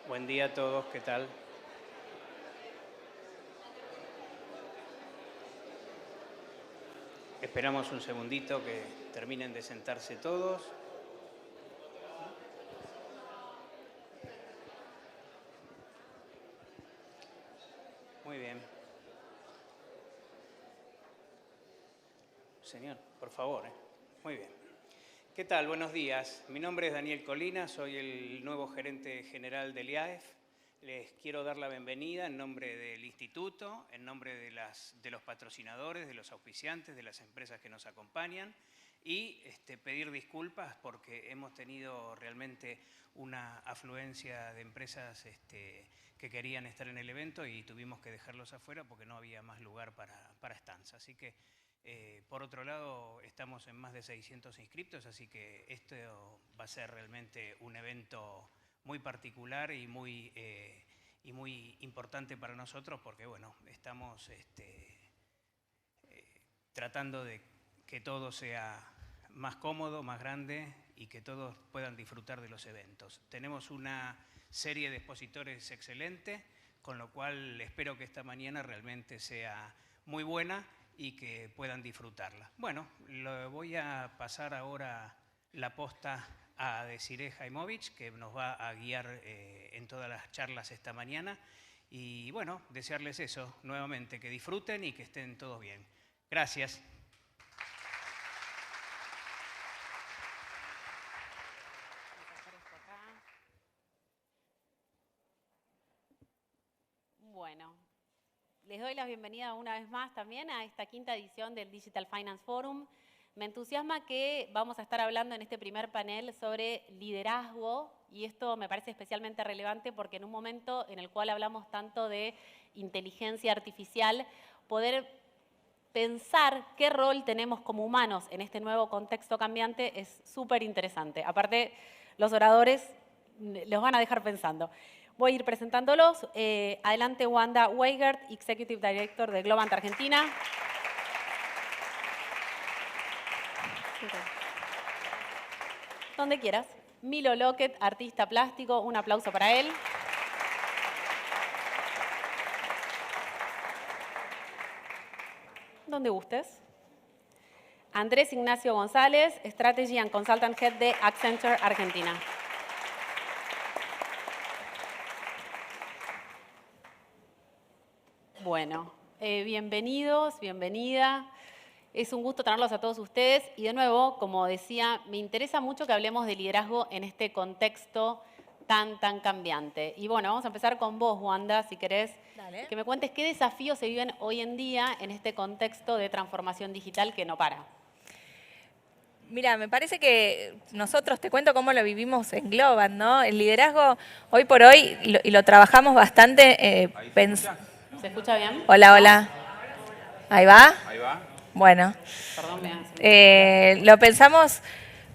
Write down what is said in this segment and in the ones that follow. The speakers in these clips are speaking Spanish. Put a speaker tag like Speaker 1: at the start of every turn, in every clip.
Speaker 1: Buen día a todos, ¿qué tal? Esperamos un segundito que terminen de sentarse todos. Muy bien. Señor, por favor. Muy bien. ¿Qué tal? Buenos días. Mi nombre es Daniel Colina, soy el nuevo gerente general del IAEF. Les quiero dar la bienvenida en nombre del instituto, en nombre de los patrocinadores, de los auspiciantes, de las empresas que nos acompañan y pedir disculpas porque hemos tenido realmente una afluencia de empresas que querían estar en el evento y tuvimos que dejarlos afuera porque no había más lugar para stands. Así que, por otro lado, estamos en más de 600 inscriptos, así que esto va a ser realmente un evento muy particular y muy importante para nosotros porque, bueno, estamos tratando de que todo sea más cómodo, más grande y que todos puedan disfrutar de los eventos. Tenemos una serie de expositores excelente, con lo cual espero que esta mañana realmente sea muy buena y que puedan disfrutarla. Bueno, le voy a pasar ahora la posta a Desiree Jaimovich, que nos va a guiar en todas las charlas esta mañana. Y bueno, desearles eso nuevamente, que disfruten y que estén todos bien. Gracias.
Speaker 2: Bueno, les doy la bienvenida una vez más también a esta quinta edición del Digital Finance Forum. Me entusiasma que vamos a estar hablando en este primer panel sobre liderazgo y esto me parece especialmente relevante porque en un momento en el cual hablamos tanto de inteligencia artificial, poder pensar qué rol tenemos como humanos en este nuevo contexto cambiante es súper interesante. Aparte, los oradores los van a dejar pensando. Voy a ir presentándolos. Adelante Wanda Weigert, Executive Director de Globant Argentina. Donde quieras. Milo Lockett, artista plástico. Un aplauso para él. Donde gustes. Andrés Ignacio González, Strategy and Consultant Head de Accenture Argentina. Bueno, bienvenidos, bienvenida. Es un gusto tenerlos a todos ustedes y de nuevo, como decía, me interesa mucho que hablemos de liderazgo en este contexto tan cambiante. Y bueno, vamos a empezar con vos, Wanda, si querés.
Speaker 3: Dale. Que
Speaker 2: me cuentes qué desafíos se viven hoy en día en este contexto de transformación digital que no para.
Speaker 3: Mira, me parece que nosotros, te cuento cómo lo vivimos en Globant, ¿no? El liderazgo hoy por hoy, y lo trabajamos bastante.
Speaker 2: ¿Se escucha bien?
Speaker 3: Hola, hola. ¿Ahí va?
Speaker 1: Ahí va.
Speaker 3: Bueno.
Speaker 2: Perdón,
Speaker 3: lo pensamos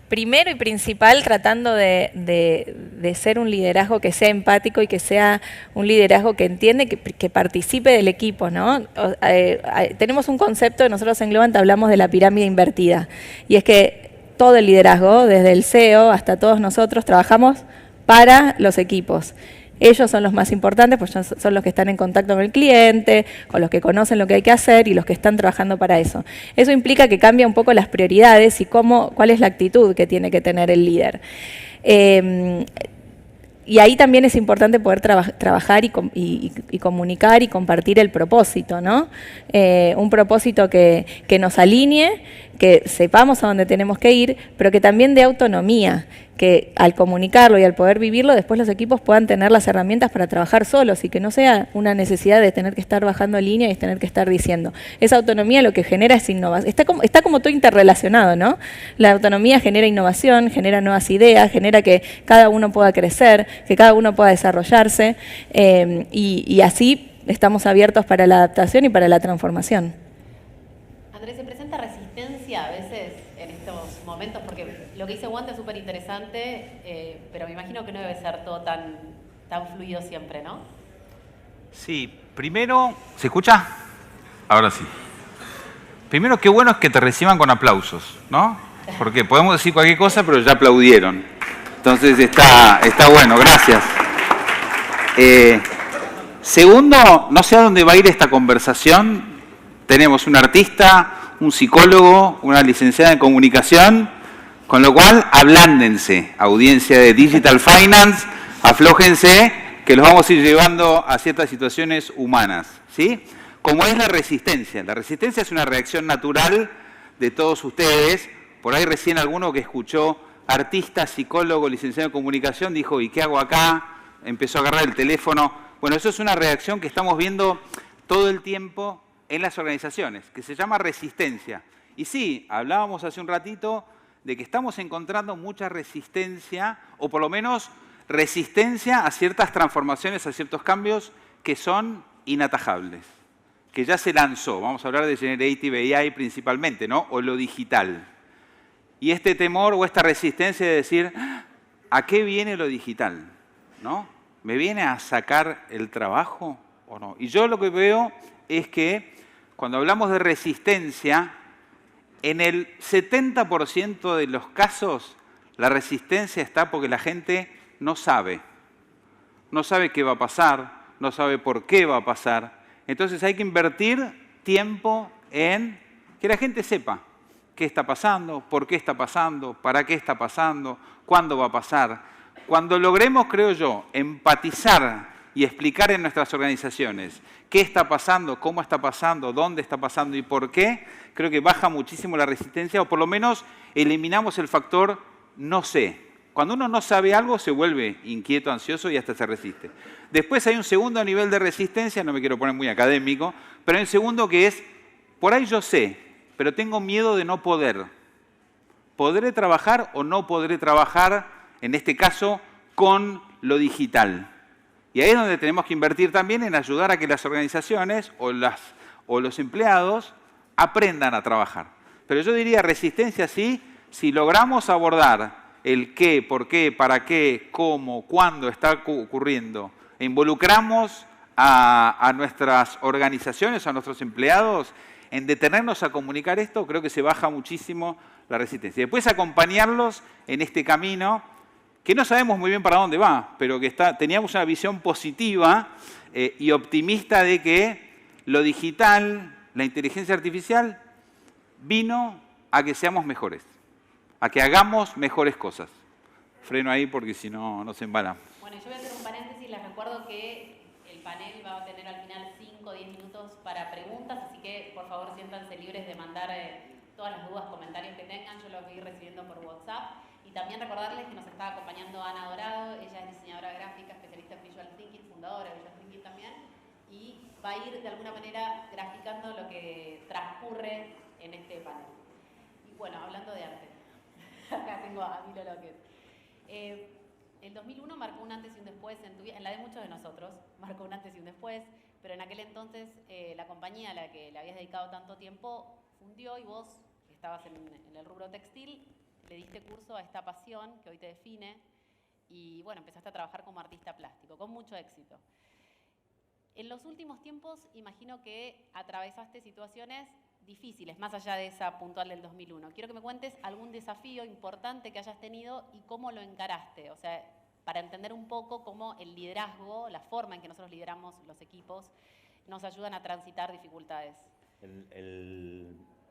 Speaker 3: primero y principal tratando de ser un liderazgo que sea empático y que sea un liderazgo que entiende, que participe del equipo, ¿no? Tenemos un concepto, nosotros en Globant hablamos de la pirámide invertida, y es que todo el liderazgo, desde el CEO hasta todos nosotros, trabajamos para los equipos. Ellos son los más importantes, pues son los que están en contacto con el cliente, con los que conocen lo que hay que hacer y los que están trabajando para eso. Eso implica que cambia un poco las prioridades y cuál es la actitud que tiene que tener el líder. Y ahí también es importante poder trabajar y comunicar y compartir el propósito, ¿no? Un propósito que nos alinee, que sepamos a dónde tenemos que ir, pero que también dé autonomía, que al comunicarlo y al poder vivirlo, después los equipos puedan tener las herramientas para trabajar solos y que no sea una necesidad de tener que estar bajando línea y tener que estar diciendo. Esa autonomía lo que genera es innovación. Está como todo interrelacionado, ¿no? La autonomía genera innovación, genera nuevas ideas, genera que cada uno pueda crecer, que cada uno pueda desarrollarse y así estamos abiertos para la adaptación y para la transformación.
Speaker 2: Andrés, ¿se presenta resistencia a veces en estos momentos? Porque lo que dice Wanda es súper interesante, pero me imagino que no debe ser todo tan fluido siempre, ¿no?
Speaker 4: Sí, primero... ¿Se escucha? Ahora sí. Primero, qué bueno es que te reciban con aplausos, ¿no? Porque podemos decir cualquier cosa, pero ya aplaudieron. Entonces está bueno, gracias. Segundo, no sé a dónde va a ir esta conversación. Tenemos un artista, un psicólogo, una licenciada en comunicación, con lo cual, ablándense, audiencia de Digital Finance, aflójense, que los vamos a ir llevando a ciertas situaciones humanas, ¿sí? Como es la resistencia. La resistencia es una reacción natural de todos ustedes. Por ahí recién alguno que escuchó artista, psicólogo, licenciado en comunicación, dijo, ¿y qué hago acá? Empezó a agarrar el teléfono. Bueno, eso es una reacción que estamos viendo todo el tiempo en las organizaciones, que se llama resistencia. Y sí, hablábamos hace un ratito de que estamos encontrando mucha resistencia, o por lo menos resistencia a ciertas transformaciones, a ciertos cambios que son inatajables, que ya se lanzó. Vamos a hablar de Generative AI principalmente, ¿no? O lo digital. Y este temor o esta resistencia de decir, ¿a qué viene lo digital? ¿No? ¿Me viene a sacar el trabajo o no? Y yo lo que veo es que cuando hablamos de resistencia, en el 70% de los casos la resistencia está porque la gente no sabe. No sabe qué va a pasar, no sabe por qué va a pasar. Entonces hay que invertir tiempo en que la gente sepa qué está pasando, por qué está pasando, para qué está pasando, cuándo va a pasar. Cuando logremos, creo yo, empatizar y explicar en nuestras organizaciones qué está pasando, cómo está pasando, dónde está pasando y por qué, creo que baja muchísimo la resistencia o por lo menos eliminamos el factor no sé. Cuando uno no sabe algo se vuelve inquieto, ansioso y hasta se resiste. Después hay un segundo nivel de resistencia, no me quiero poner muy académico, pero hay un segundo que es, por ahí yo sé, pero tengo miedo de no poder. ¿Podré trabajar o no podré trabajar? En este caso, con lo digital. Y ahí es donde tenemos que invertir también en ayudar a que las organizaciones o los empleados aprendan a trabajar. Pero yo diría resistencia sí, si logramos abordar el qué, por qué, para qué, cómo, cuándo está ocurriendo, e involucramos a nuestras organizaciones, a nuestros empleados, en detenernos a comunicar esto, creo que se baja muchísimo la resistencia. Después acompañarlos en este camino, que no sabemos muy bien para dónde va, pero que teníamos una visión positiva y optimista de que lo digital, la inteligencia artificial, vino a que seamos mejores, a que hagamos mejores cosas. Freno ahí porque si no, nos embalamos.
Speaker 2: Bueno, yo voy a hacer un paréntesis, les recuerdo que el panel va a tener al final 5 o 10 minutos para preguntas, así que por favor siéntanse libres de mandar todas las dudas, comentarios que tengan, yo los voy a ir recibiendo por WhatsApp. Y también recordarles que nos está acompañando Ana Dorado, ella es diseñadora gráfica, especialista en Visual Thinking, fundadora de Visual Thinking también, y va a ir de alguna manera graficando lo que transcurre en este panel. Y bueno, hablando de arte, acá tengo a Milo López. El 2001 marcó un antes y un después en tu vida, en la de muchos de nosotros, marcó un antes y un después, pero en aquel entonces la compañía a la que le habías dedicado tanto tiempo fundió y vos, que estabas en el rubro textil, le diste curso a esta pasión que hoy te define y bueno, empezaste a trabajar como artista plástico, con mucho éxito. En los últimos tiempos, imagino que atravesaste situaciones difíciles, más allá de esa puntual del 2001. Quiero que me cuentes algún desafío importante que hayas tenido y cómo lo encaraste, o sea, para entender un poco cómo el liderazgo, la forma en que nosotros lideramos los equipos, nos ayudan a transitar dificultades.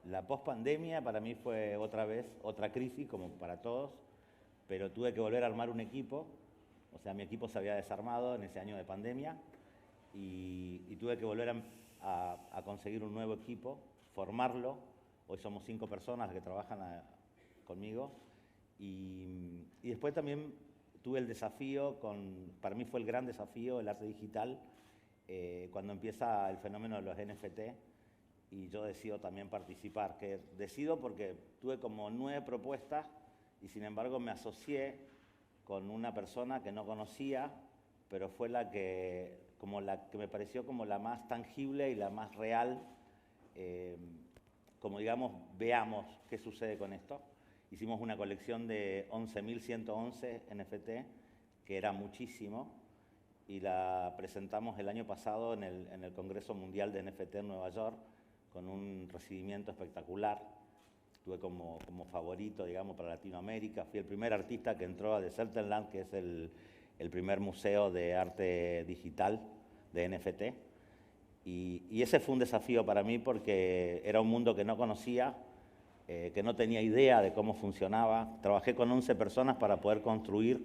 Speaker 5: La pospandemia para mí fue otra vez, otra crisis como para todos, pero tuve que volver a armar un equipo, o sea, mi equipo se había desarmado en ese año de pandemia y tuve que volver a conseguir un nuevo equipo, formarlo. Hoy somos 5 personas las que trabajan conmigo y después también tuve el desafío, para mí fue el gran desafío el arte digital, cuando empieza el fenómeno de los NFT. Y yo decido también participar, que decido porque tuve como 9 propuestas y sin embargo me asocié con una persona que no conocía, pero fue la que me pareció como la más tangible y la más real, como digamos, veamos qué sucede con esto. Hicimos una colección de 11.111 NFT, que era muchísimo, y la presentamos el año pasado en el Congreso Mundial de NFT en Nueva York, con un recibimiento espectacular. Estuve como favorito, digamos, para Latinoamérica. Fui el primer artista que entró a The Certain Land, que es el el primer museo de arte digital de NFT. Y ese fue un desafío para mí porque era un mundo que no conocía, que no tenía idea de cómo funcionaba. Trabajé con 11 personas para poder construir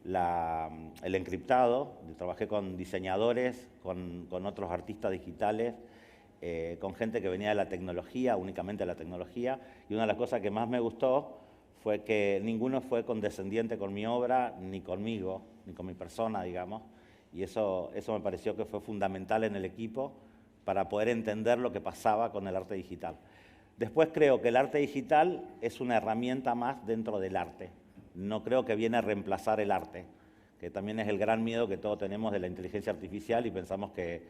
Speaker 5: el encriptado. Trabajé con diseñadores, con otros artistas digitales, con gente que venía de la tecnología, únicamente de la tecnología. Y una de las cosas que más me gustó fue que ninguno fue condescendiente con mi obra, ni conmigo, ni con mi persona, digamos. Y eso me pareció que fue fundamental en el equipo para poder entender lo que pasaba con el arte digital. Después creo que el arte digital es una herramienta más dentro del arte. No creo que viene a reemplazar el arte, que también es el gran miedo que todos tenemos de la inteligencia artificial y pensamos que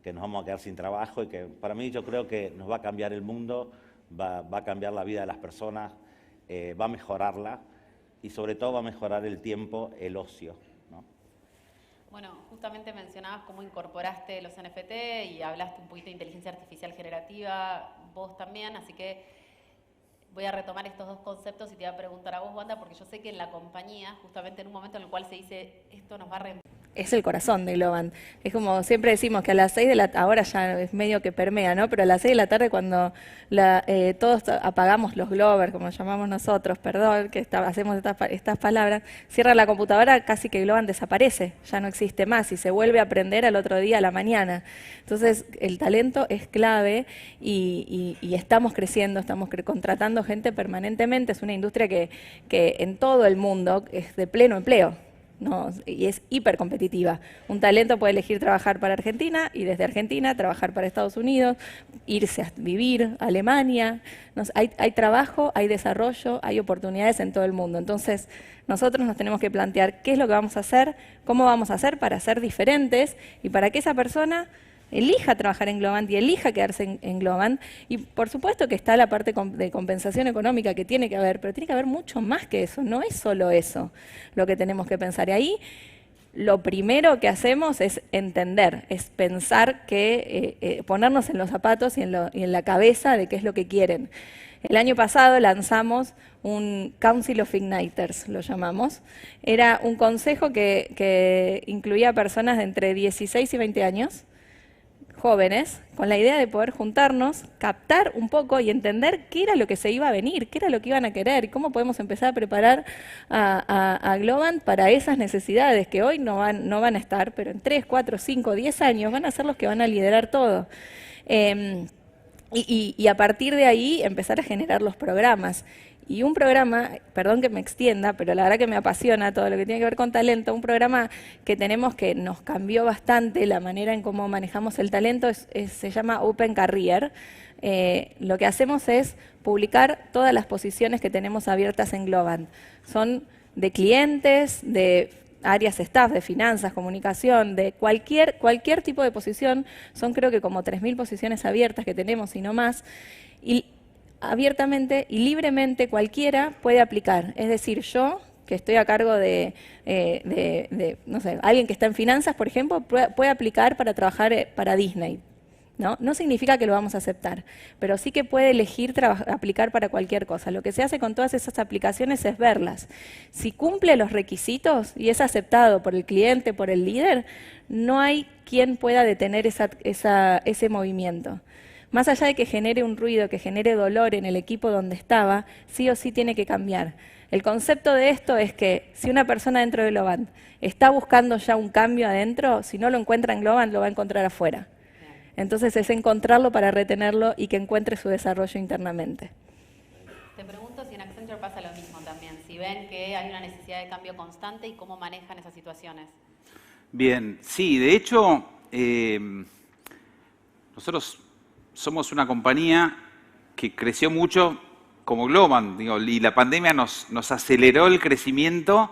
Speaker 5: nos vamos a quedar sin trabajo y que para mí yo creo que nos va a cambiar el mundo, va a cambiar la vida de las personas, va a mejorarla y sobre todo va a mejorar el tiempo, el ocio, ¿no?
Speaker 2: Bueno, justamente mencionabas cómo incorporaste los NFT y hablaste un poquito de inteligencia artificial generativa, vos también, así que voy a retomar estos dos conceptos y te voy a preguntar a vos, Wanda, porque yo sé que en la compañía, justamente en un momento en el cual se dice esto nos va a reemplazar.
Speaker 3: Es el corazón de Globant. Es como siempre decimos que a las 6 de la tarde, ahora ya es medio que permea, ¿no? Pero a las 6 de la tarde cuando todos apagamos los Glover, como llamamos nosotros, perdón, que hacemos estas palabras, cierra la computadora, casi que Globant desaparece, ya no existe más y se vuelve a aprender al otro día a la mañana. Entonces el talento es clave y estamos creciendo, estamos contratando gente permanentemente. Es una industria que en todo el mundo es de pleno empleo. No, y es hipercompetitiva. Un talento puede elegir trabajar para Argentina y desde Argentina trabajar para Estados Unidos, irse a vivir a Alemania. Hay trabajo, hay desarrollo, hay oportunidades en todo el mundo. Entonces, nosotros nos tenemos que plantear qué es lo que vamos a hacer, cómo vamos a hacer para ser diferentes y para que esa persona elija trabajar en Globant y elija quedarse en Globant. Y por supuesto que está la parte de compensación económica que tiene que haber, pero tiene que haber mucho más que eso, no es solo eso lo que tenemos que pensar. Y ahí lo primero que hacemos es entender, es pensar que ponernos en los zapatos y en la cabeza de qué es lo que quieren. El año pasado lanzamos un Council of Igniters, lo llamamos. Era un consejo que incluía personas de entre 16 y 20 años, jóvenes, con la idea de poder juntarnos, captar un poco y entender qué era lo que se iba a venir, qué era lo que iban a querer y cómo podemos empezar a preparar a Globant para esas necesidades que hoy no van a estar, pero en 3, 4, 5, 10 años van a ser los que van a liderar todo. Y a partir de ahí empezar a generar los programas. Y un programa, perdón que me extienda, pero la verdad que me apasiona todo lo que tiene que ver con talento, un programa que tenemos que nos cambió bastante la manera en cómo manejamos el talento, se llama Open Career. Lo que hacemos es publicar todas las posiciones que tenemos abiertas en Globant. Son de clientes, de áreas staff, de finanzas, comunicación, de cualquier tipo de posición. Son creo que como 3.000 posiciones abiertas que tenemos y no más. Y abiertamente y libremente cualquiera puede aplicar. Es decir, yo, que estoy a cargo de no sé, alguien que está en finanzas, por ejemplo, puede aplicar para trabajar para Disney. No significa que lo vamos a aceptar, pero sí que puede elegir aplicar para cualquier cosa. Lo que se hace con todas esas aplicaciones es verlas. Si cumple los requisitos y es aceptado por el cliente, por el líder, no hay quien pueda detener ese movimiento. Más allá de que genere un ruido, que genere dolor en el equipo donde estaba, sí o sí tiene que cambiar. El concepto de esto es que si una persona dentro de Globant está buscando ya un cambio adentro, si no lo encuentra en Globant, lo va a encontrar afuera. Entonces es encontrarlo para retenerlo y que encuentre su desarrollo internamente.
Speaker 2: Te pregunto si en Accenture pasa lo mismo también, si ven que hay una necesidad de cambio constante y cómo manejan esas situaciones.
Speaker 4: Bien, sí, de hecho, nosotros somos una compañía que creció mucho como Globant, digo, y la pandemia nos aceleró el crecimiento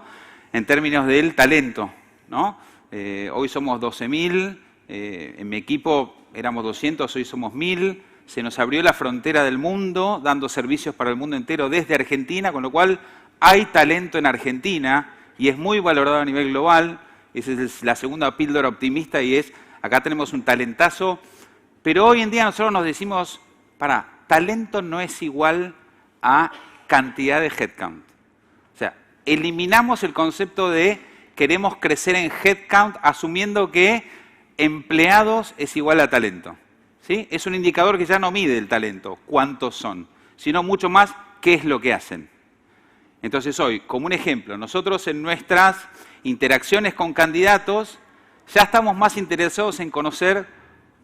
Speaker 4: en términos del talento, ¿no? Hoy somos 12.000, en mi equipo éramos 200, hoy somos 1.000, se nos abrió la frontera del mundo, dando servicios para el mundo entero desde Argentina, con lo cual hay talento en Argentina y es muy valorado a nivel global. Esa es la segunda píldora optimista y es, acá tenemos un talentazo. Pero hoy en día nosotros nos decimos, talento no es igual a cantidad de headcount. O sea, eliminamos el concepto de queremos crecer en headcount asumiendo que empleados es igual a talento. ¿Sí? Es un indicador que ya no mide el talento, cuántos son, sino mucho más qué es lo que hacen. Entonces hoy, como un ejemplo, nosotros en nuestras interacciones con candidatos ya estamos más interesados en conocer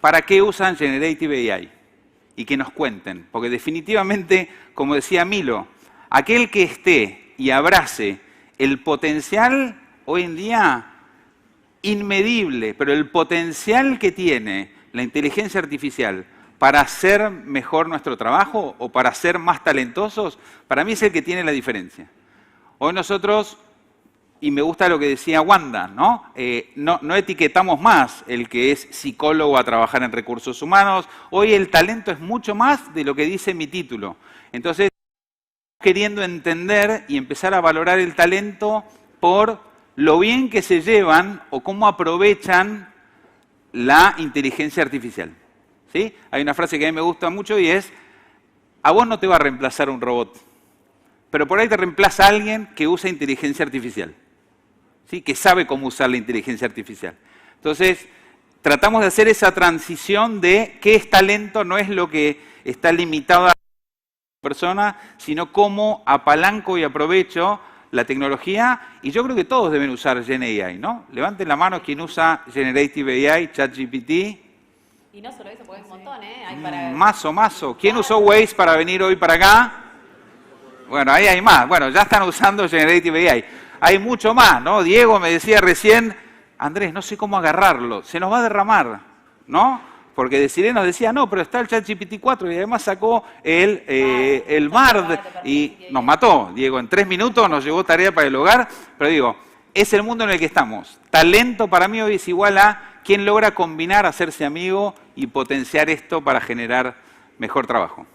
Speaker 4: para qué usan Generative AI y que nos cuenten. Porque definitivamente, como decía Milo, aquel que esté y abrace el potencial hoy en día inmedible, pero el potencial que tiene la inteligencia artificial para hacer mejor nuestro trabajo o para ser más talentosos, para mí es el que tiene la diferencia. Hoy nosotros, y me gusta lo que decía Wanda, ¿no? No etiquetamos más el que es psicólogo a trabajar en recursos humanos. Hoy el talento es mucho más de lo que dice mi título. Entonces, queriendo entender y empezar a valorar el talento por lo bien que se llevan o cómo aprovechan la inteligencia artificial. ¿Sí? Hay una frase que a mí me gusta mucho y es, a vos no te va a reemplazar un robot, pero por ahí te reemplaza alguien que usa inteligencia artificial, ¿sí? Que sabe cómo usar la inteligencia artificial. Entonces, tratamos de hacer esa transición de qué es talento, no es lo que está limitado a la persona, sino cómo apalanco y aprovecho la tecnología, y yo creo que todos deben usar GenAI, ¿no? Levanten la mano quien usa Generative AI, ChatGPT.
Speaker 2: Y no solo eso, porque hay un montón, ¿eh? Hay para...
Speaker 4: Mazo. ¿Quién usó Waze para venir hoy para acá? Bueno, ahí hay más. Bueno, ya están usando Generative AI. Hay mucho más, ¿no? Diego me decía recién, Andrés, no sé cómo agarrarlo, se nos va a derramar, ¿no? Porque Desiree nos decía, no, pero está el ChatGPT 4 y además sacó el Bard y nos mató. Diego, en 3 minutos nos llevó tarea para el hogar, pero digo, es el mundo en el que estamos. Talento para mí hoy es igual a quien logra combinar, hacerse amigo y potenciar esto para generar mejor trabajo.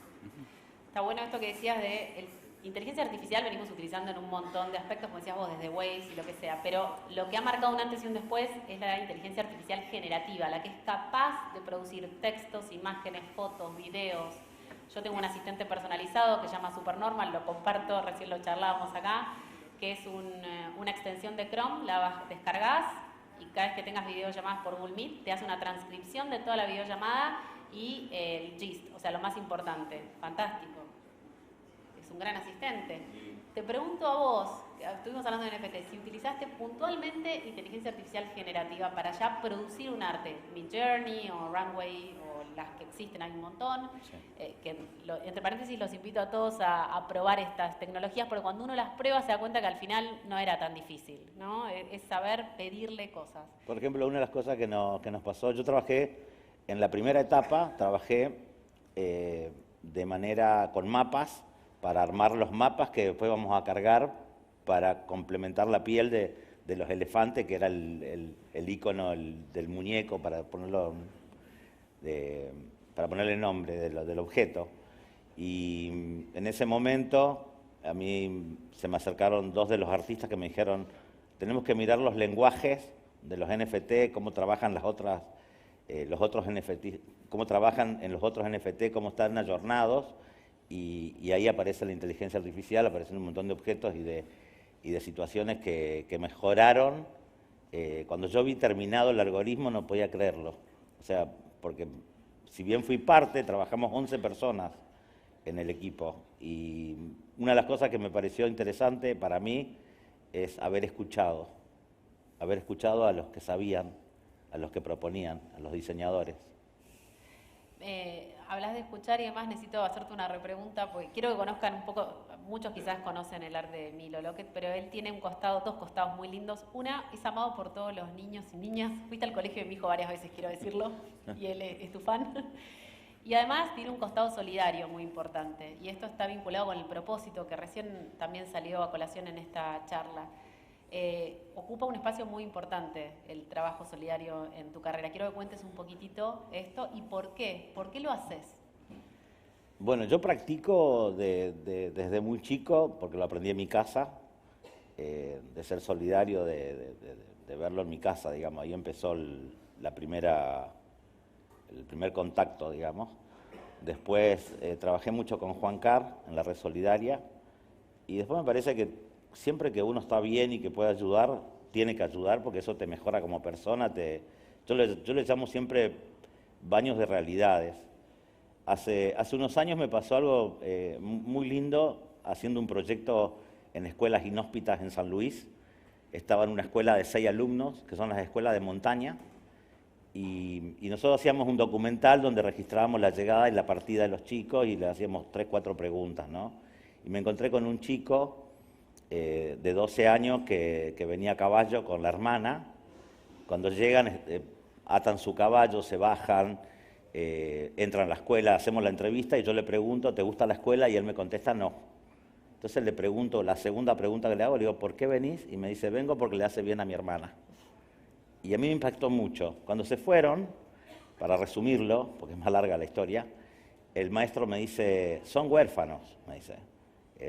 Speaker 2: Está bueno esto que decías de inteligencia artificial, venimos utilizando en un montón de aspectos, como decías vos, desde Waze y lo que sea, pero lo que ha marcado un antes y un después es la inteligencia artificial generativa, la que es capaz de producir textos, imágenes, fotos, videos. Yo tengo un asistente personalizado que se llama Supernormal, lo comparto, recién lo charlábamos acá, que es una extensión de Chrome, la descargas y cada vez que tengas videollamadas por Google Meet, te hace una transcripción de toda la videollamada y el gist, o sea, lo más importante. Fantástico. Un gran asistente. Te pregunto a vos, estuvimos hablando de NFT, si utilizaste puntualmente inteligencia artificial generativa para ya producir un arte, Midjourney o Runway o las que existen, hay un montón, sí. Entre paréntesis los invito a todos a probar estas tecnologías porque cuando uno las prueba se da cuenta que al final no era tan difícil, ¿no? Es saber pedirle cosas.
Speaker 5: Por ejemplo, una de las cosas que nos pasó, yo trabajé en la primera etapa, trabajé de manera con mapas, para armar los mapas que después vamos a cargar para complementar la piel de los elefantes, que era el icono del muñeco, para ponerle nombre del objeto. Y en ese momento a mí se me acercaron 2 de los artistas que me dijeron, tenemos que mirar los lenguajes de los NFT, cómo trabajan los otros NFT, cómo trabajan en los otros NFT, cómo están ayornados. Y ahí aparece la inteligencia artificial, aparecen un montón de objetos y de situaciones que mejoraron. Cuando yo vi terminado el algoritmo no podía creerlo. O sea, porque si bien fui parte, trabajamos 11 personas en el equipo. Y una de las cosas que me pareció interesante para mí es haber escuchado a los que sabían, a los que proponían, a los diseñadores.
Speaker 2: Hablas de escuchar y además necesito hacerte una repregunta porque quiero que conozcan un poco, muchos quizás conocen el arte de Milo Lockett, pero él tiene dos costados muy lindos. Una es amado por todos los niños y niñas. Fuiste al colegio de mi hijo varias veces, quiero decirlo, y él es tu fan. Y además tiene un costado solidario muy importante. Y esto está vinculado con el propósito que recién también salió a colación en esta charla. Ocupa un espacio muy importante el trabajo solidario en tu carrera. Quiero que cuentes un poquitito esto y por qué. ¿Por qué lo haces?
Speaker 5: Bueno, yo practico desde muy chico, porque lo aprendí en mi casa, de ser solidario, de verlo en mi casa, digamos. Ahí empezó el primer contacto, digamos. Después trabajé mucho con Juan Carr en la Red Solidaria y después me parece que siempre que uno está bien y que puede ayudar, tiene que ayudar porque eso te mejora como persona. Yo le llamo siempre baños de realidades. Hace unos años me pasó algo muy lindo haciendo un proyecto en escuelas inhóspitas en San Luis. Estaba en una escuela de 6 alumnos, que son las escuelas de montaña, y nosotros hacíamos un documental donde registrábamos la llegada y la partida de los chicos y le hacíamos 3, 4 preguntas, ¿no? Y me encontré con un chico de 12 años que venía a caballo con la hermana. Cuando llegan, atan su caballo, se bajan, entran a la escuela, hacemos la entrevista y yo le pregunto, ¿te gusta la escuela? Y él me contesta, no. Entonces le pregunto, la segunda pregunta que le hago, le digo, ¿por qué venís? Y me dice, vengo porque le hace bien a mi hermana. Y a mí me impactó mucho. Cuando se fueron, para resumirlo, porque es más larga la historia, el maestro me dice, son huérfanos, me dice.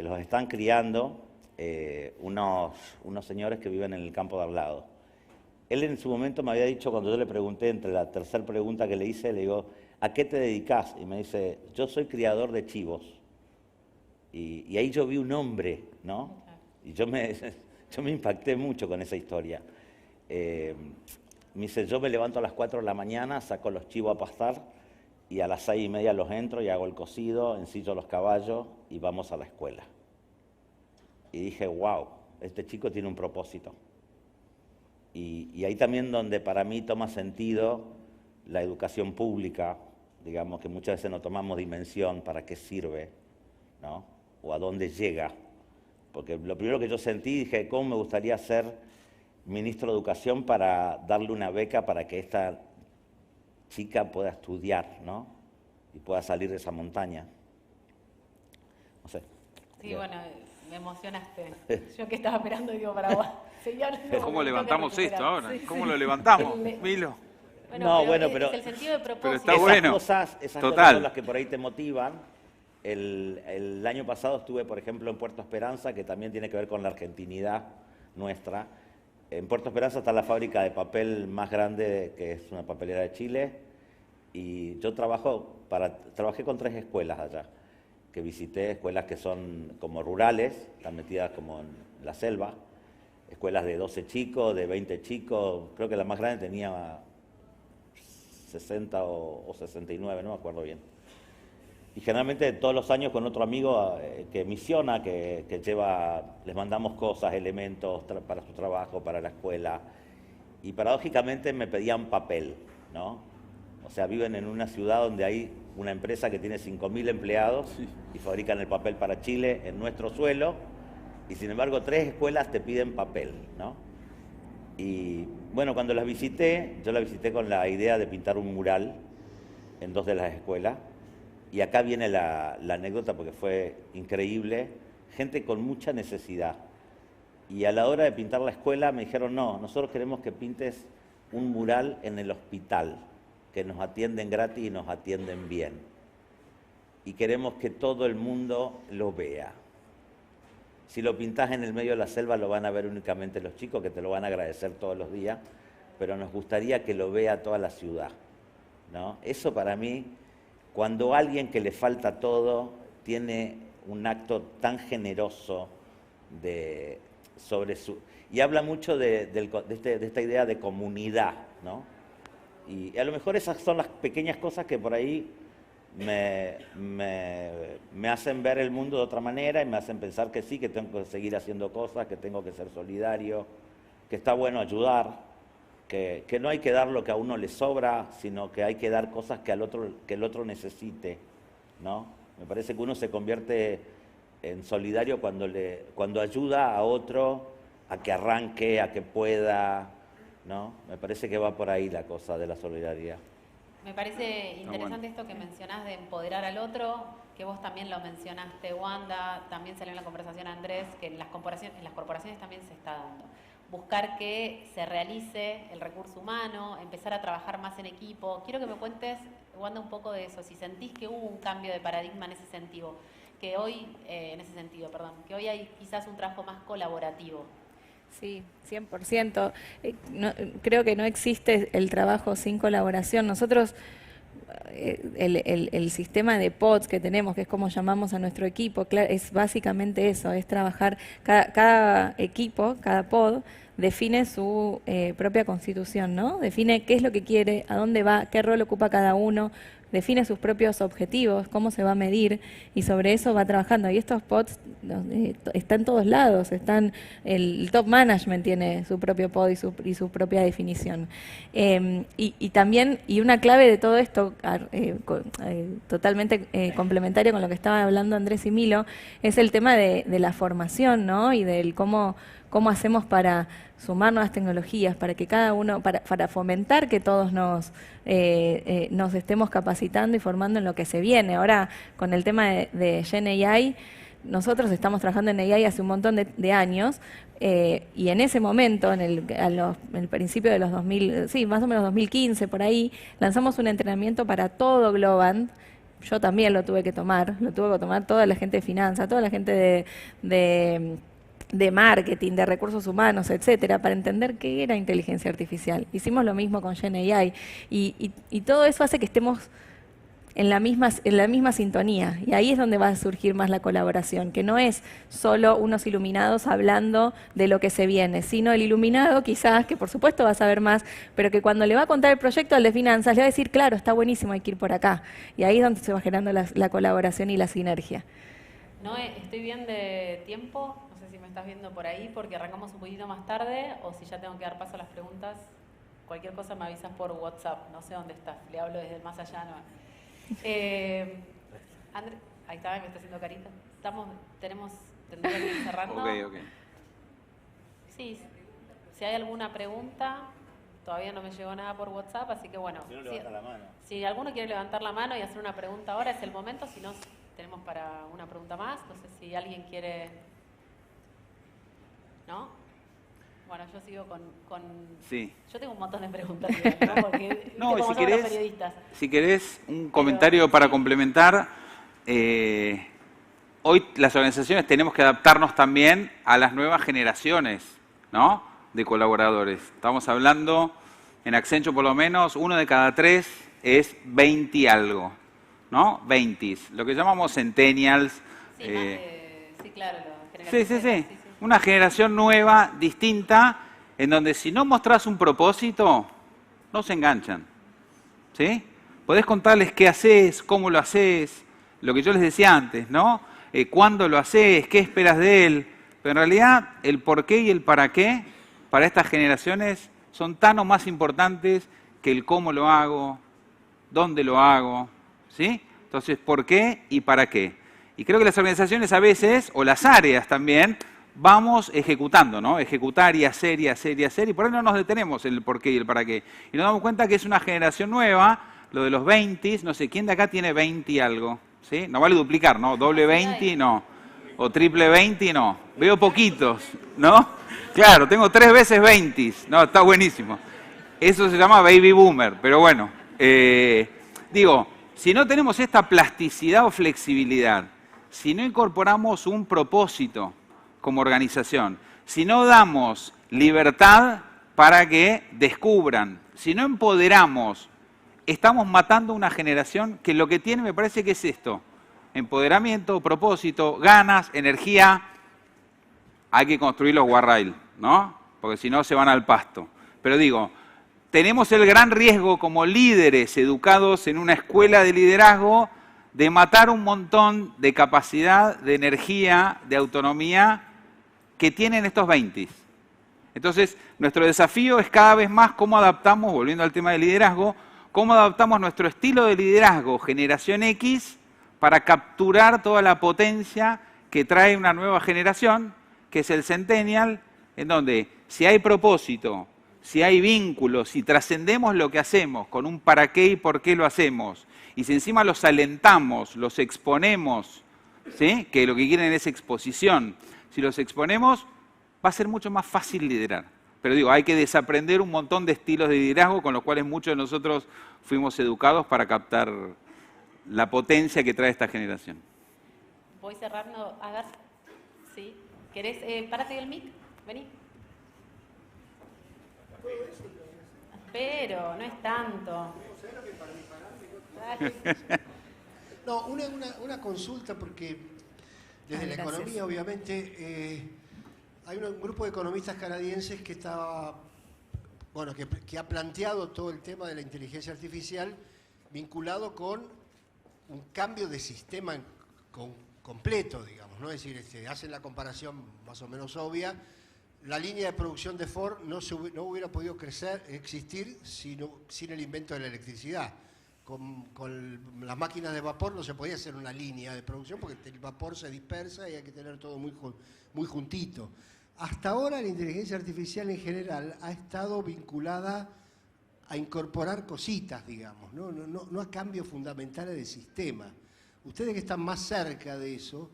Speaker 5: Los están criando unos señores que viven en el campo de al lado. Él en su momento me había dicho, cuando yo le pregunté, entre la tercera pregunta que le hice, le digo, ¿a qué te dedicas? Y me dice, yo soy criador de chivos. Y ahí yo vi un hombre, ¿no? Y yo me impacté mucho con esa historia. Me dice, yo me levanto a las 4 de la mañana, saco los chivos a pastar y a las 6:30 los entro y hago el cocido, ensillo los caballos y vamos a la escuela. Y dije, wow, este chico tiene un propósito. Y ahí también donde para mí toma sentido la educación pública, digamos que muchas veces no tomamos dimensión para qué sirve, ¿no? O a dónde llega. Porque lo primero que yo sentí, dije, ¿cómo me gustaría ser ministro de Educación para darle una beca para que esta chica pueda estudiar, ¿no? Y pueda salir de esa montaña. No sé.
Speaker 2: Sí, bueno, me emocionaste. Yo que estaba esperando, digo, para vos. Señor,
Speaker 4: ¿Cómo levantamos esto ahora? ¿Cómo lo levantamos, Milo?
Speaker 2: Bueno, pero es el sentido de propósito.
Speaker 4: Pero está bueno.
Speaker 5: Esas
Speaker 4: Total.
Speaker 5: cosas son las que por ahí te motivan. El año pasado estuve, por ejemplo, en Puerto Esperanza, que también tiene que ver con la argentinidad nuestra. En Puerto Esperanza está la fábrica de papel más grande, que es una papelera de Chile, y yo trabajé con 3 escuelas allá, que visité, escuelas que son como rurales, están metidas como en la selva, escuelas de 12 chicos, de 20 chicos, creo que la más grande tenía 60 o 69, no me acuerdo bien. Y generalmente todos los años con otro amigo que misiona, que les mandamos cosas, elementos para su trabajo, para la escuela. Y paradójicamente me pedían papel, ¿no? O sea, viven en una ciudad donde hay una empresa que tiene 5.000 empleados y fabrican el papel para Chile en nuestro suelo. Y sin embargo 3 escuelas te piden papel, ¿no? Y bueno, cuando las visité, yo las visité con la idea de pintar un mural en 2 de las escuelas. Y acá viene la anécdota porque fue increíble. Gente con mucha necesidad. Y a la hora de pintar la escuela me dijeron, no, nosotros queremos que pintes un mural en el hospital, que nos atienden gratis y nos atienden bien. Y queremos que todo el mundo lo vea. Si lo pintás en el medio de la selva lo van a ver únicamente los chicos, que te lo van a agradecer todos los días, pero nos gustaría que lo vea toda la ciudad, ¿no? Eso para mí, cuando alguien que le falta todo tiene un acto tan generoso sobre su... Y habla mucho de esta idea de comunidad, ¿no? Y a lo mejor esas son las pequeñas cosas que por ahí me hacen ver el mundo de otra manera y me hacen pensar que sí, que tengo que seguir haciendo cosas, que tengo que ser solidario, que está bueno ayudar, que no hay que dar lo que a uno le sobra, sino que hay que dar cosas que el otro necesite, ¿no? Me parece que uno se convierte en solidario cuando ayuda a otro a que arranque, a que pueda, ¿no? Me parece que va por ahí la cosa de la solidaridad.
Speaker 2: Me parece interesante esto que mencionás de empoderar al otro, que vos también lo mencionaste, Wanda, también salió en la conversación Andrés, que en las corporaciones también se está dando. Buscar que se realice el recurso humano, empezar a trabajar más en equipo. Quiero que me cuentes, Wanda, un poco de eso, si sentís que hubo un cambio de paradigma en ese sentido, que hoy hay quizás un trabajo más colaborativo.
Speaker 3: Sí, 100%. Creo que no existe el trabajo sin colaboración. Nosotros, el sistema de pods que tenemos, que es como llamamos a nuestro equipo, es básicamente eso, es trabajar, cada equipo, cada pod, define su propia constitución, ¿no? Define qué es lo que quiere, a dónde va, qué rol ocupa cada uno, define sus propios objetivos, cómo se va a medir, y sobre eso va trabajando. Y estos pods están en todos lados, el top management tiene su propio pod y su propia definición. Y también, y una clave de todo esto, totalmente complementario con lo que estaban hablando Andrés y Milo, es el tema de la formación, ¿no? Y del cómo hacemos para sumar nuevas tecnologías, para que cada uno, para fomentar que todos nos estemos capacitando y formando en lo que se viene. Ahora, con el tema de Gen AI, nosotros estamos trabajando en AI hace un montón de años, y en ese momento, en el principio de los 2000, sí, más o menos 2015, por ahí, lanzamos un entrenamiento para todo Globant. Yo también lo tuve que tomar toda la gente de finanzas, toda la gente de marketing, de recursos humanos, etcétera, para entender qué era inteligencia artificial. Hicimos lo mismo con Gen AI, y todo eso hace que estemos en la misma sintonía, y ahí es donde va a surgir más la colaboración, que no es solo unos iluminados hablando de lo que se viene, sino el iluminado quizás, que por supuesto va a saber más, pero que cuando le va a contar el proyecto al de finanzas, le va a decir, claro, está buenísimo, hay que ir por acá, y ahí es donde se va generando la colaboración y la sinergia.
Speaker 2: No, estoy bien de tiempo, no sé si me estás viendo por ahí, porque arrancamos un poquito más tarde, o si ya tengo que dar paso a las preguntas, cualquier cosa me avisas por WhatsApp, no sé dónde estás, le hablo desde el más allá. No. Andrés, ahí está, me está haciendo carita. Tendría que ir cerrando.
Speaker 4: Ok.
Speaker 2: Sí, si hay alguna pregunta, todavía no me llegó nada por WhatsApp, así que bueno.
Speaker 5: Si no, levanta la mano.
Speaker 2: Si alguno quiere levantar la mano y hacer una pregunta ahora, es el momento. Si no, tenemos para una pregunta más. No sé si alguien quiere... ¿No? Bueno, yo sigo con...
Speaker 4: Sí.
Speaker 2: Yo tengo un montón de preguntas, ¿no? Porque
Speaker 4: No, y
Speaker 2: como son los periodistas.
Speaker 4: si querés un comentario para complementar, hoy las organizaciones tenemos que adaptarnos también a las nuevas generaciones, ¿no?, de colaboradores. Estamos hablando, en Accenture por lo menos, 1 de cada 3 es 20 y algo, ¿no? 20s, lo que llamamos centennials.
Speaker 2: Sí, sí, claro.
Speaker 4: Sí. Una generación nueva, distinta, en donde si no mostrás un propósito, no se enganchan. ¿Sí? Podés contarles qué haces, cómo lo haces, lo que yo les decía antes, ¿no? Cuándo lo haces, qué esperas de él. Pero en realidad, el por qué y el para qué, para estas generaciones, son tan o más importantes que el cómo lo hago, dónde lo hago. ¿Sí? Entonces, ¿por qué y para qué? Y creo que las organizaciones a veces, o las áreas también, vamos ejecutando, ¿no? Ejecutar y hacer y hacer y hacer, y por ahí no nos detenemos en el por qué y el para qué. Y nos damos cuenta que es una generación nueva, lo de los 20s, no sé, ¿quién de acá tiene 20 y algo? ¿Sí? No vale duplicar, ¿no? Doble 20, no. O triple 20, no. Veo poquitos, ¿no? Claro, tengo 3 veces 20s. No, está buenísimo. Eso se llama baby boomer, pero bueno. Digo, si no tenemos esta plasticidad o flexibilidad, si no incorporamos un propósito como organización, si no damos libertad para que descubran, si no empoderamos, estamos matando una generación que lo que tiene me parece que es esto: empoderamiento, propósito, ganas, energía. Hay que construir los guardrail, ¿no? Porque si no se van al pasto. Pero digo, tenemos el gran riesgo como líderes educados en una escuela de liderazgo de matar un montón de capacidad, de energía, de autonomía que tienen estos 20s. Entonces, nuestro desafío es cada vez más cómo adaptamos, volviendo al tema del liderazgo, cómo adaptamos nuestro estilo de liderazgo generación X para capturar toda la potencia que trae una nueva generación, que es el centennial, en donde si hay propósito, si hay vínculos, si trascendemos lo que hacemos con un para qué y por qué lo hacemos, y si encima los alentamos, los exponemos, ¿sí?, que lo que quieren es exposición, si los exponemos, va a ser mucho más fácil liderar. Pero digo, hay que desaprender un montón de estilos de liderazgo con los cuales muchos de nosotros fuimos educados para captar la potencia que trae esta generación.
Speaker 2: Voy cerrando. A ver, ¿sí? ¿Querés? Párate el mic, vení. Pero no es tanto.
Speaker 6: No, una consulta, porque desde la economía, obviamente, Hay un grupo de economistas canadienses que que ha planteado todo el tema de la inteligencia artificial vinculado con un cambio de sistema completo, digamos, ¿no? Es decir, hacen la comparación más o menos obvia. La línea de producción de Ford no hubiera podido existir sin el invento de la electricidad. Con las máquinas de vapor no se podía hacer una línea de producción porque el vapor se dispersa y hay que tener todo muy juntito. Hasta ahora la inteligencia artificial en general ha estado vinculada a incorporar cositas, digamos, no a cambios fundamentales del sistema. Ustedes que están más cerca de eso,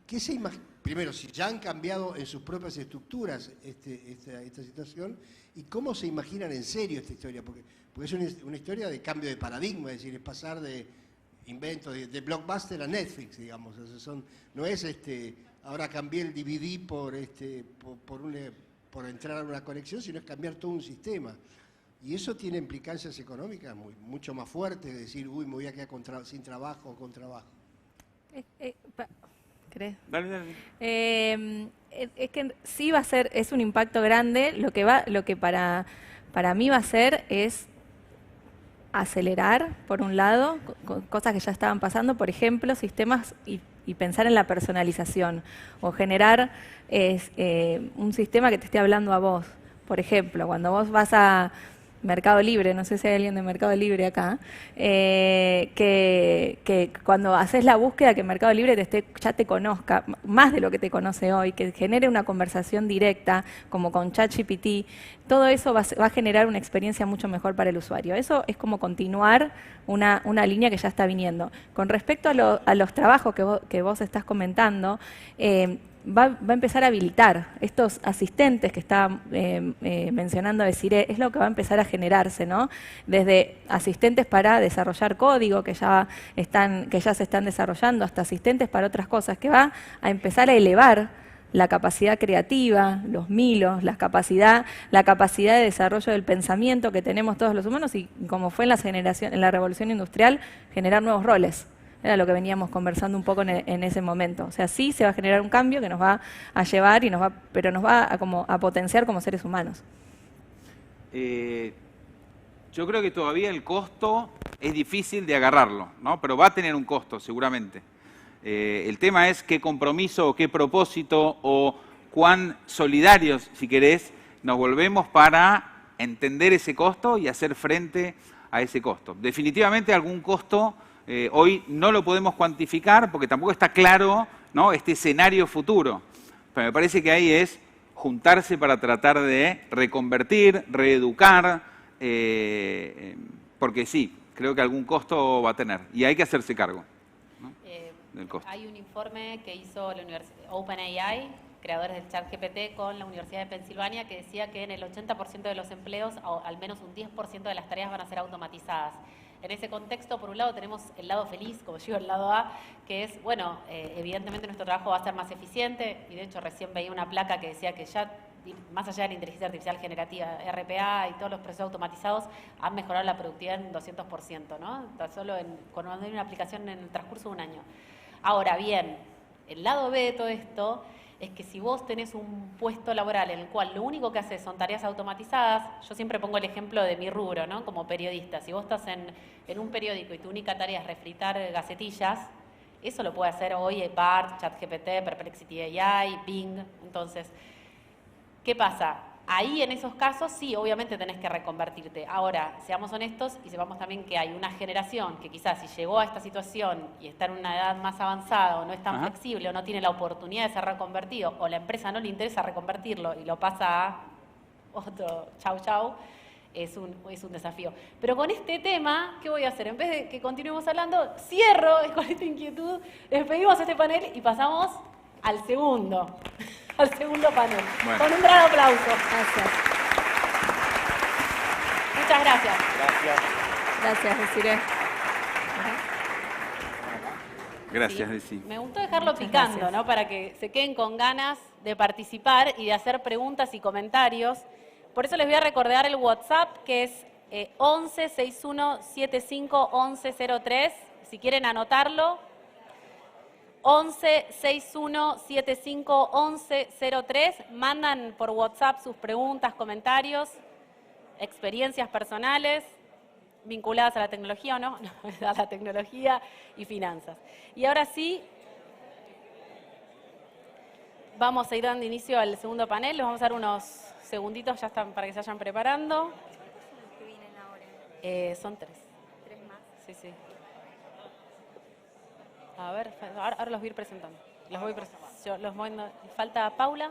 Speaker 6: ¿qué se imaginan? Primero, si ya han cambiado en sus propias estructuras esta situación, y cómo se imaginan en serio esta historia, porque es una historia de cambio de paradigma, es decir, es pasar de inventos de Blockbuster a Netflix, digamos. O sea, no es ahora cambié el DVD por entrar a una conexión, sino es cambiar todo un sistema. Y eso tiene implicancias económicas mucho más fuertes, de decir, uy, me voy a quedar sin trabajo o con trabajo.
Speaker 3: ¿Crees?
Speaker 4: Dale.
Speaker 3: Es que sí va a ser, es un impacto grande. Lo que para mí va a ser es acelerar, por un lado, cosas que ya estaban pasando, por ejemplo, sistemas y pensar en la personalización, o generar un sistema que te esté hablando a vos. Por ejemplo, cuando vos vas a Mercado Libre, no sé si hay alguien de Mercado Libre acá, que cuando haces la búsqueda, que Mercado Libre ya te conozca, más de lo que te conoce hoy, que genere una conversación directa, como con ChatGPT, todo eso va a generar una experiencia mucho mejor para el usuario. Eso es como continuar una línea que ya está viniendo. Con respecto a los trabajos que vos estás comentando, va a empezar a habilitar estos asistentes que está mencionando Desiree, es lo que va a empezar a generarse, ¿no? Desde asistentes para desarrollar código que ya se están desarrollando, hasta asistentes para otras cosas, que va a empezar a elevar la capacidad creativa, los milos, la capacidad de desarrollo del pensamiento que tenemos todos los humanos, y como fue en la revolución industrial, generar nuevos roles. Era lo que veníamos conversando un poco en ese momento. O sea, sí se va a generar un cambio que nos va a llevar, pero nos va a potenciar como seres humanos.
Speaker 4: Yo creo que todavía el costo es difícil de agarrarlo, ¿no? Pero va a tener un costo, seguramente. El tema es qué compromiso o qué propósito o cuán solidarios, si querés, nos volvemos para entender ese costo y hacer frente a ese costo. Definitivamente algún costo hoy no lo podemos cuantificar porque tampoco está claro, ¿no?, este escenario futuro. Pero me parece que ahí es juntarse para tratar de reconvertir, reeducar, porque sí, creo que algún costo va a tener y hay que hacerse cargo, ¿no?, del costo.
Speaker 2: Hay un informe que hizo la OpenAI, creadores del ChatGPT, con la Universidad de Pensilvania, que decía que en el 80% de los empleos, al menos un 10% de las tareas van a ser automatizadas. En ese contexto, por un lado, tenemos el lado feliz, como yo digo, el lado A, que es, bueno, evidentemente nuestro trabajo va a ser más eficiente, y de hecho recién veía una placa que decía que ya, más allá de la inteligencia artificial generativa, RPA y todos los procesos automatizados han mejorado la productividad en 200%, ¿no? Solo cuando hay una aplicación en el transcurso de un año. Ahora bien, el lado B de todo esto es que si vos tenés un puesto laboral en el cual lo único que haces son tareas automatizadas, yo siempre pongo el ejemplo de mi rubro, ¿no?, como periodista. Si vos estás en un periódico y tu única tarea es refritar gacetillas, eso lo puede hacer hoy BART, ChatGPT, Perplexity AI, Bing. Entonces, ¿qué pasa? Ahí en esos casos sí, obviamente tenés que reconvertirte. Ahora, seamos honestos y sepamos también que hay una generación que quizás si llegó a esta situación y está en una edad más avanzada o no es tan flexible o no tiene la oportunidad de ser reconvertido o la empresa no le interesa reconvertirlo y lo pasa a otro chau, es un desafío. Pero con este tema, ¿qué voy a hacer? En vez de que continuemos hablando, cierro con esta inquietud, despedimos este panel y pasamos al segundo panel. Bueno. Con un gran aplauso. Gracias. Muchas gracias.
Speaker 3: Gracias, Desiree.
Speaker 4: Gracias,
Speaker 2: sí.
Speaker 4: Desi.
Speaker 2: Me gustó dejarlo picando, ¿no?, para que se queden con ganas de participar y de hacer preguntas y comentarios. Por eso les voy a recordar el WhatsApp, que es 11 61 75 11 03. Si quieren anotarlo. 11 61 75 11 03. Mandan por WhatsApp sus preguntas, comentarios, experiencias personales vinculadas a la tecnología o no, a la tecnología y finanzas. Y ahora sí, vamos a ir dando inicio al segundo panel. Les vamos a dar unos segunditos ya están para que se vayan preparando.
Speaker 7: ¿Qué vienen ahora?
Speaker 2: Son 3.
Speaker 7: ¿3 más?
Speaker 2: Sí, sí. A ver, ahora los voy a ir presentando. Los voy falta Paula.